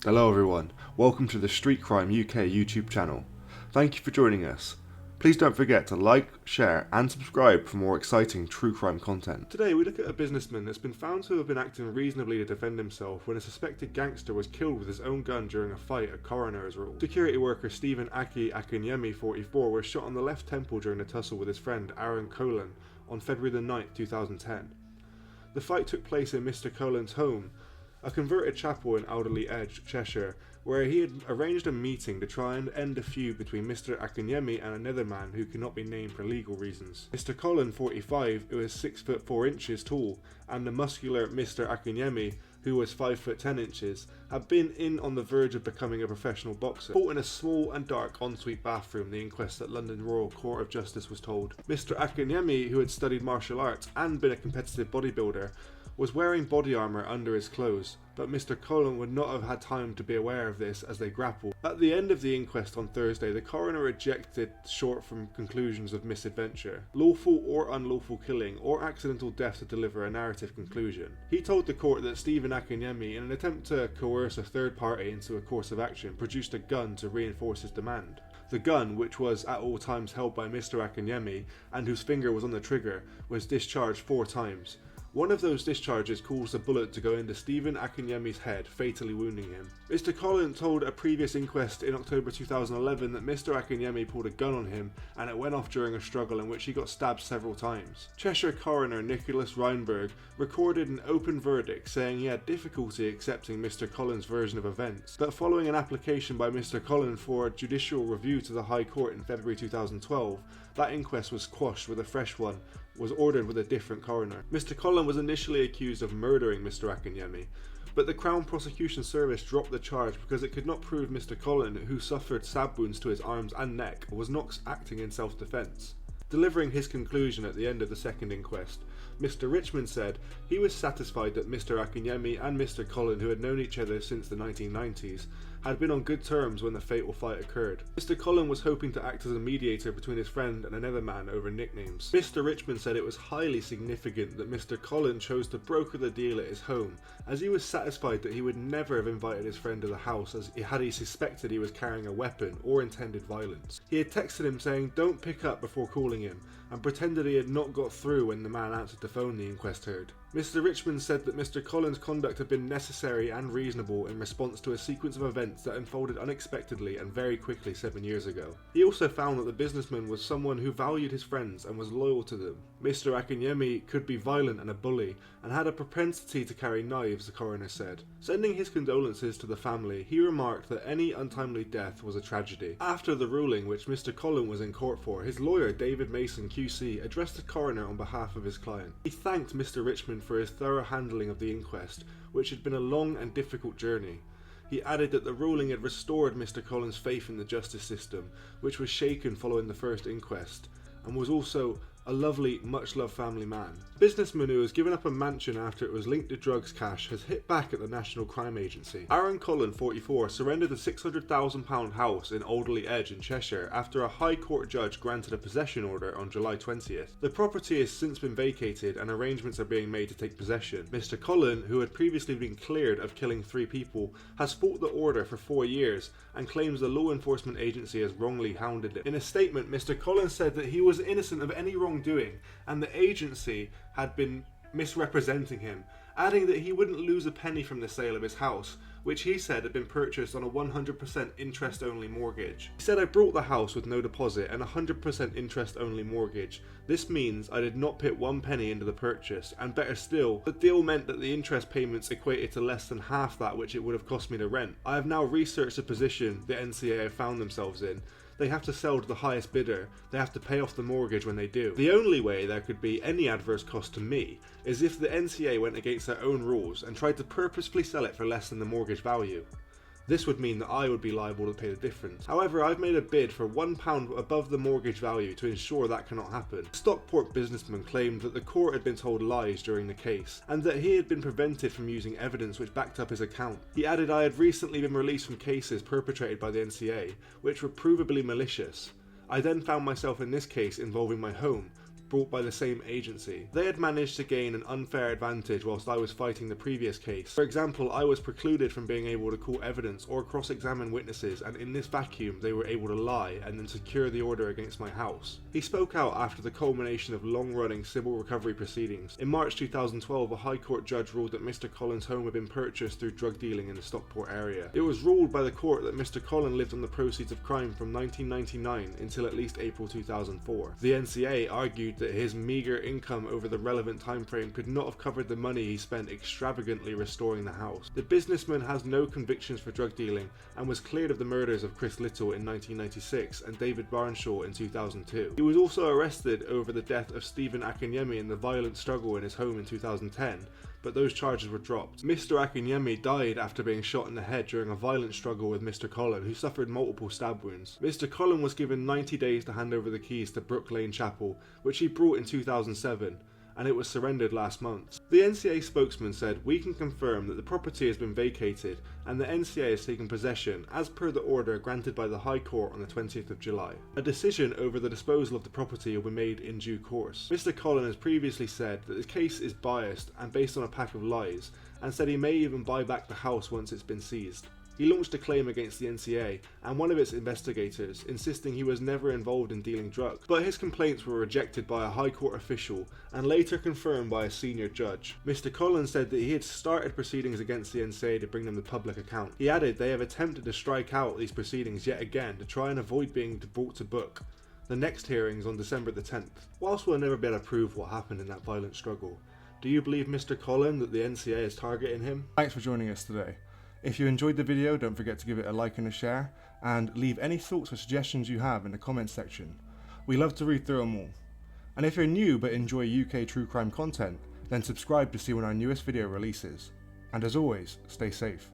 Hello everyone, welcome to the Street Crime UK YouTube channel. Thank you for joining us. Please don't forget to like, share and subscribe for more exciting true crime content. Today we look at a businessman that's been found to have been acting reasonably to defend himself when a suspected gangster was killed with his own gun during a fight at coroner's rule. Security worker Stephen Akinyemi, 44, was shot on the left temple during a tussle with his friend Arran Coghlan on February the 9th, 2010. The fight took place in Mr. Coghlan's home, a converted chapel in Alderley Edge, Cheshire, where he had arranged a meeting to try and end a feud between Mr. Akinyemi and another man who could not be named for legal reasons. Mr. Coghlan, 45, who is 6 foot 4 inches tall, and the muscular Mr. Akinyemi, who was 5 foot 10 inches, had been on the verge of becoming a professional boxer. Fought in a small and dark ensuite bathroom, the inquest at London Royal Court of Justice was told. Mr. Akinyemi, who had studied martial arts and been a competitive bodybuilder, was wearing body armour under his clothes, but Mr. Coghlan would not have had time to be aware of this as they grappled. At the end of the inquest on Thursday, the coroner rejected short from conclusions of misadventure, lawful or unlawful killing, or accidental death to deliver a narrative conclusion. He told the court that Stephen Akinyemi, in an attempt to coerce a third party into a course of action, produced a gun to reinforce his demand. The gun, which was at all times held by Mr. Akinyemi and whose finger was on the trigger, was discharged 4 times. One of those discharges caused a bullet to go into Stephen Akinyemi's head, fatally wounding him. Mr. Coghlan told a previous inquest in October 2011 that Mr. Akinyemi pulled a gun on him and it went off during a struggle in which he got stabbed several times. Cheshire coroner Nicholas Reinberg recorded an open verdict saying he had difficulty accepting Mr. Coghlan's version of events, but following an application by Mr. Coghlan for a judicial review to the High Court in February 2012, that inquest was quashed with a fresh one was ordered with a different coroner. Mr. Coghlan was initially accused of murdering Mr. Akinyemi, but the Crown Prosecution Service dropped the charge because it could not prove Mr. Coghlan, who suffered stab wounds to his arms and neck, was not acting in self-defence. Delivering his conclusion at the end of the second inquest, Mr. Richmond said he was satisfied that Mr. Akinyemi and Mr. Coghlan, who had known each other since the 1990s, had been on good terms when the fatal fight occurred. Mr. Coghlan was hoping to act as a mediator between his friend and another man over nicknames. Mr. Richmond said it was highly significant that Mr. Coghlan chose to broker the deal at his home, as he was satisfied that he would never have invited his friend to the house had he suspected he was carrying a weapon or intended violence. He had texted him saying don't pick up before calling him, and pretended he had not got through when the man answered the phone, the inquest heard. Mr. Richmond said that Mr. Coghlan's conduct had been necessary and reasonable in response to a sequence of events that unfolded unexpectedly and very quickly 7 years ago. He also found that the businessman was someone who valued his friends and was loyal to them. Mr. Akinyemi could be violent and a bully, and had a propensity to carry knives, the coroner said. Sending his condolences to the family, he remarked that any untimely death was a tragedy. After the ruling, which Mr. Coghlan was in court for, his lawyer David Mason QC addressed the coroner on behalf of his client. He thanked Mr. Richmond for his thorough handling of the inquest, which had been a long and difficult journey. He added that the ruling had restored Mr. Coghlan's faith in the justice system, which was shaken following the first inquest, and was also a lovely, much-loved family man. The businessman who has given up a mansion after it was linked to drugs cash has hit back at the National Crime Agency. Arran Coghlan, 44, surrendered the £600,000 house in Alderley Edge in Cheshire after a High Court judge granted a possession order on July 20th. The property has since been vacated and arrangements are being made to take possession. Mr. Coghlan, who had previously been cleared of killing 3 people, has fought the order for 4 years and claims the law enforcement agency has wrongly hounded him. In a statement, Mr. Coghlan said that he was innocent of any wrongdoing and the agency had been misrepresenting him, adding that he wouldn't lose a penny from the sale of his house, which he said had been purchased on a 100% interest-only mortgage. He said, "I bought the house with no deposit and a 100% interest-only mortgage. This means I did not put 1 penny into the purchase, and better still, the deal meant that the interest payments equated to less than half that which it would have cost me to rent. I have now researched the position the NCA have found themselves in. They have to sell to the highest bidder. They have to pay off the mortgage when they do. The only way there could be any adverse cost to me is if the NCA went against their own rules and tried to purposefully sell it for less than the mortgage value. This would mean that I would be liable to pay the difference. However, I've made a bid for £1 above the mortgage value to ensure that cannot happen." The Stockport businessman claimed that the court had been told lies during the case, and that he had been prevented from using evidence which backed up his account. He added, "I had recently been released from cases perpetrated by the NCA, which were provably malicious. I then found myself in this case involving my home, brought by the same agency. They had managed to gain an unfair advantage whilst I was fighting the previous case. For example, I was precluded from being able to call evidence or cross-examine witnesses, and in this vacuum they were able to lie and then secure the order against my house. He spoke out after the culmination of long-running civil recovery proceedings. In March 2012, a High Court judge ruled that Mr. Coghlan's home had been purchased through drug dealing in the Stockport area. It was ruled by the court that Mr. Coghlan lived on the proceeds of crime from 1999 until at least April 2004. The NCA argued that his meagre income over the relevant time frame could not have covered the money he spent extravagantly restoring the house. The businessman has no convictions for drug dealing and was cleared of the murders of Chris Little in 1996 and David Barnshaw in 2002. He was also arrested over the death of Stephen Akinyemi and the violent struggle in his home in 2010, but those charges were dropped. Mr. Akinyemi died after being shot in the head during a violent struggle with Mr. Coghlan, who suffered multiple stab wounds. Mr. Coghlan was given 90 days to hand over the keys to Brook Lane Chapel, which he brought in 2007, and it was surrendered last month. The NCA spokesman said, "We can confirm that the property has been vacated and the NCA has taken possession as per the order granted by the High Court on the 20th of July. A decision over the disposal of the property will be made in due course." Mr. Coghlan has previously said that the case is biased and based on a pack of lies, and said he may even buy back the house once it's been seized. He launched a claim against the NCA and one of its investigators, insisting he was never involved in dealing drugs, but his complaints were rejected by a High Court official and later confirmed by a senior judge. Mr. Coghlan said that he had started proceedings against the NCA to bring them to public account. He added they have attempted to strike out these proceedings yet again to try and avoid being brought to book. The next hearing is on December the 10th. Whilst we'll never be able to prove what happened in that violent struggle, do you believe, Mr. Coghlan, that the NCA is targeting him? Thanks for joining us today. If you enjoyed the video, don't forget to give it a like and a share, and leave any thoughts or suggestions you have in the comments section. We love to read through them all. And if you're new but enjoy UK true crime content, then subscribe to see when our newest video releases. And as always, stay safe.